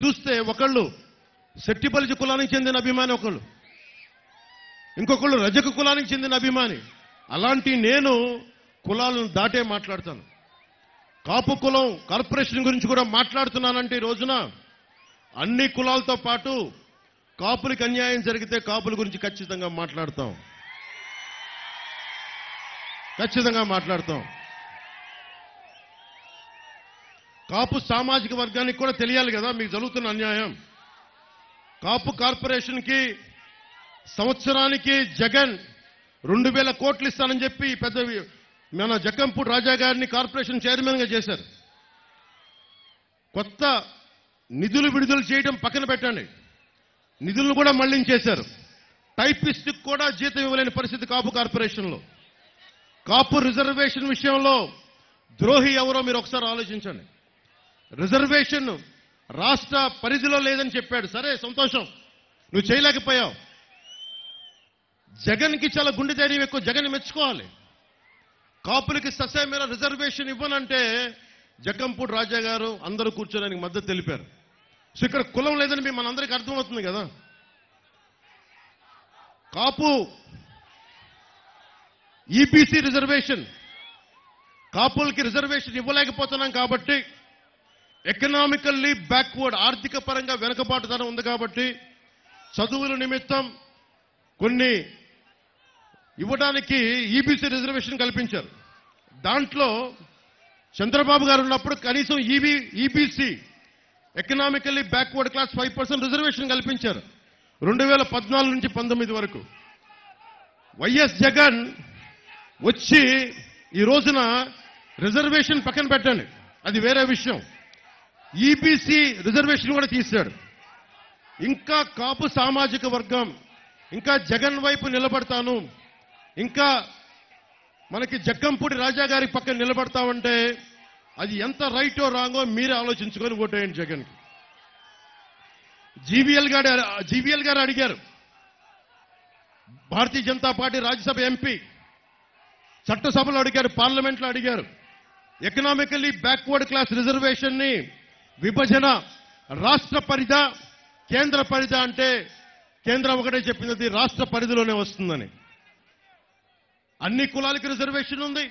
చూస్తే ఒకళ్ళు శెట్టిబలిజ కులానికి చెందిన అభిమాని, ఒకళ్ళు ఇంకొకళ్ళు రజక కులానికి చెందిన అభిమాని. అలాంటి నేను కులాలను దాటే మాట్లాడతాను. కాపు కులం కార్పొరేషన్ గురించి కూడా మాట్లాడుతున్నానంటే ఈ రోజున అన్ని కులాలతో పాటు కాపులకు అన్యాయం జరిగితే కాపుల గురించి ఖచ్చితంగా మాట్లాడతాం. కాపు సామాజిక వర్గానికి కూడా తెలియాలి కదా మీకు జరుగుతున్న అన్యాయం. కాపు కార్పొరేషన్కి సంవత్సరానికి జగన్ 2000 కోట్లు ఇస్తానని చెప్పి పెద్ద మన జక్కంపూడి రాజా గారిని కార్పొరేషన్ చైర్మన్గా చేశారు. కొత్త నిధులు విడుదల చేయడం పక్కన పెట్టండి, నిధులను కూడా మళ్లించేశారు. టైపిస్ట్కి కూడా జీతం ఇవ్వలేని పరిస్థితి కాపు కార్పొరేషన్లో. కాపు రిజర్వేషన్ విషయంలో ద్రోహి ఎవరో మీరు ఒకసారి ఆలోచించండి. రిజర్వేషన్ రాష్ట్ర పరిధిలో లేదని చెప్పాడు. సరే, సంతోషం, నువ్వు చేయలేకపోయావు. జగన్కి చాలా గుండె ధైర్యం ఎక్కువ, జగన్ మెచ్చుకోవాలి. కాపులకి ససేమేర రిజర్వేషన్ ఇవ్వనంటే జక్కంపూడి రాజా గారు అందరూ కూర్చోడానికి మద్దతు తెలిపారు. సో ఇక్కడ కులం లేదని మనందరికీ అర్థమవుతుంది కదా. కాపు ఈబీసీ రిజర్వేషన్, కాపులకి రిజర్వేషన్ ఇవ్వలేకపోతున్నాం కాబట్టి, ఎకనామికల్లీ బ్యాక్వర్డ్, ఆర్థిక పరంగా వెనుకబాటుతనం ఉంది కాబట్టి చదువుల నిమిత్తం కొన్ని ఇవ్వడానికి ఈబీసీ రిజర్వేషన్ కల్పించారు. దాంట్లో చంద్రబాబు గారు ఉన్నప్పుడు కనీసం EBC economically backward class 5% reservation కల్పించారు 2014 నుంచి 19 వరకు. వైఎస్ జగన్ వచ్చి ఈ రోజున రిజర్వేషన్ పక్కన పెట్టండి, అది వేరే విషయం, ఈబీసీ రిజర్వేషన్ కూడా తీశాడు. ఇంకా కాపు సామాజిక వర్గం ఇంకా జగన్ వైపు నిలబడతాను, ఇంకా మనకి జక్కంపూడి రాజా గారి పక్కన నిలబడతామంటే అది ఎంత రైటో రాంగో మీరే ఆలోచించుకొని ఓటేయండి జగన్కి. జీవీఎల్ గారు అడిగారు, భారతీయ జనతా పార్టీ రాజ్యసభ ఎంపీ, చట్టసభలో అడిగారు, పార్లమెంట్లో అడిగారు, ఎకనామికల్లీ బ్యాక్వర్డ్ క్లాస్ రిజర్వేషన్ ని విభజన రాష్ట్ర పరిధా కేంద్ర పరిధా అంటే కేంద్రం ఒకటే చెప్పింది, అది రాష్ట్ర పరిధిలోనే వస్తుందని. అన్ని కులాలకి రిజర్వేషన్ ఉంది.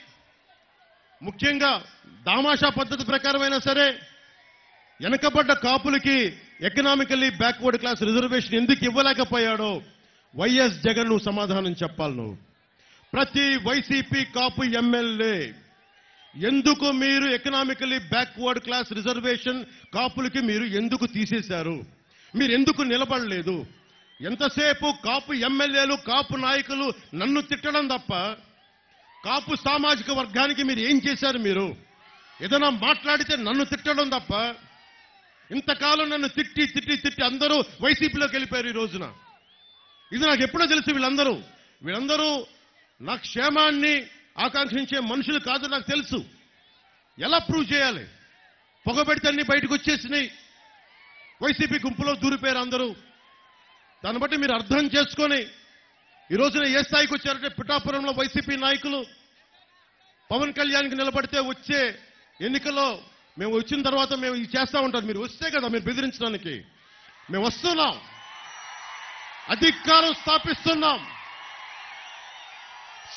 ముఖ్యంగా దామాషా పద్ధతి ప్రకారమైనా సరే వెనకబడ్డ కాపులకి ఎకనామికల్లీ బ్యాక్వర్డ్ క్లాస్ రిజర్వేషన్ ఎందుకు ఇవ్వలేకపోయాడో వైఎస్ జగన్ నువ్వు సమాధానం చెప్పాలి. నువ్వు ప్రతి వైసీపీ కాపు ఎమ్మెల్యే ఎందుకు మీరు ఎకనామికల్లీ బ్యాక్వర్డ్ క్లాస్ రిజర్వేషన్ కాపులకి మీరు ఎందుకు తీసేశారు, మీరు ఎందుకు నిలబడలేదు? ఎంతసేపు కాపు ఎమ్మెల్యేలు కాపు నాయకులు నన్ను తిట్టడం తప్ప కాపు సామాజిక వర్గానికి మీరు ఏం చేశారు? మీరు ఏదైనా మాట్లాడితే నన్ను తిట్టడం తప్ప, ఇంతకాలం నన్ను తిట్టి తిట్టి తిట్టి అందరూ వైసీపీలోకి వెళ్ళిపోయారు. ఈ రోజున ఇది నాకు ఎప్పుడో తెలుసు. వీళ్ళందరూ నా క్షేమాన్ని ఆకాంక్షించే మనుషులు కాదు నాకు తెలుసు. ఎలా ప్రూవ్ చేయాలి? పొగబెడితే అన్ని బయటకు వచ్చేసినాయి, వైసీపీ గుంపులో దూరిపోయారు అందరూ. దాన్ని బట్టి మీరు అర్థం చేసుకొని ఈ రోజున ఏ స్థాయికి వచ్చారంటే, పిఠాపురంలో వైసీపీ నాయకులు పవన్ కళ్యాణ్కి నిలబడితే వచ్చే ఎన్నికల్లో మేము వచ్చిన తర్వాత మేము ఇది చేస్తా ఉంటాం. మీరు వస్తే కదా మీరు బెదిరించడానికి. మేము వస్తున్నాం, అధికారం స్థాపిస్తున్నాం,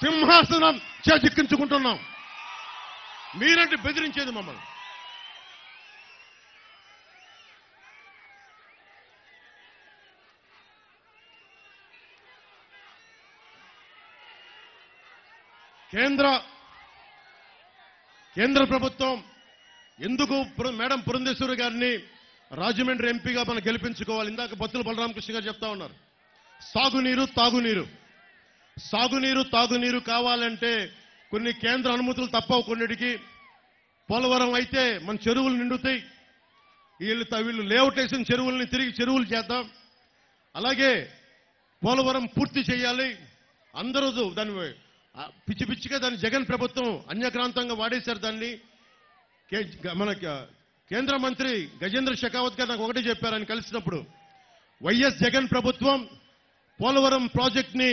సింహాసనం చేజిక్కించుకుంటున్నాం. మీరంటే బెదిరించేది మమ్మల్ని. కేంద్ర ప్రభుత్వం ఎందుకు మేడం పురంధేశ్వరి గారిని రాజమండ్రి ఎంపీగా మనం గెలిపించుకోవాలి? ఇందాక బత్తుల బలరామకృష్ణ గారు చెప్తా ఉన్నారు, సాగునీరు తాగునీరు కావాలంటే కొన్ని కేంద్ర అనుమతులు తప్పవు కొన్నిటికి. పోలవరం అయితే మన చెరువులు నిండుతాయి, వీళ్ళు లేఅవుట్ వేసిన చెరువుల్ని తిరిగి చెరువులు చేద్దాం. అలాగే పోలవరం పూర్తి చేయాలి. అందరూ దాన్ని పిచ్చి పిచ్చిగా దాన్ని జగన్ ప్రభుత్వం అన్యక్రాంతంగా వాడేశారు. దాన్ని మన కేంద్ర మంత్రి గజేంద్ర షెకావత్ గారు నాకు ఒకటే చెప్పారు ఆయన కలిసినప్పుడు, వైఎస్ జగన్ ప్రభుత్వం పోలవరం ప్రాజెక్ట్ ని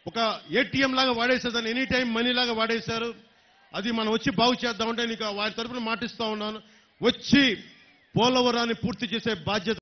ఒక ఏటీఎం లాగా వాడేశారు, దాన్ని ఎనీ టైం మనీ లాగా వాడేశారు. అది మనం వచ్చి బాగు చేద్దామంటే నీకు వారి తరఫున మాటిస్తా ఉన్నాను, వచ్చి పోలవరాన్ని పూర్తి చేసే బాధ్యత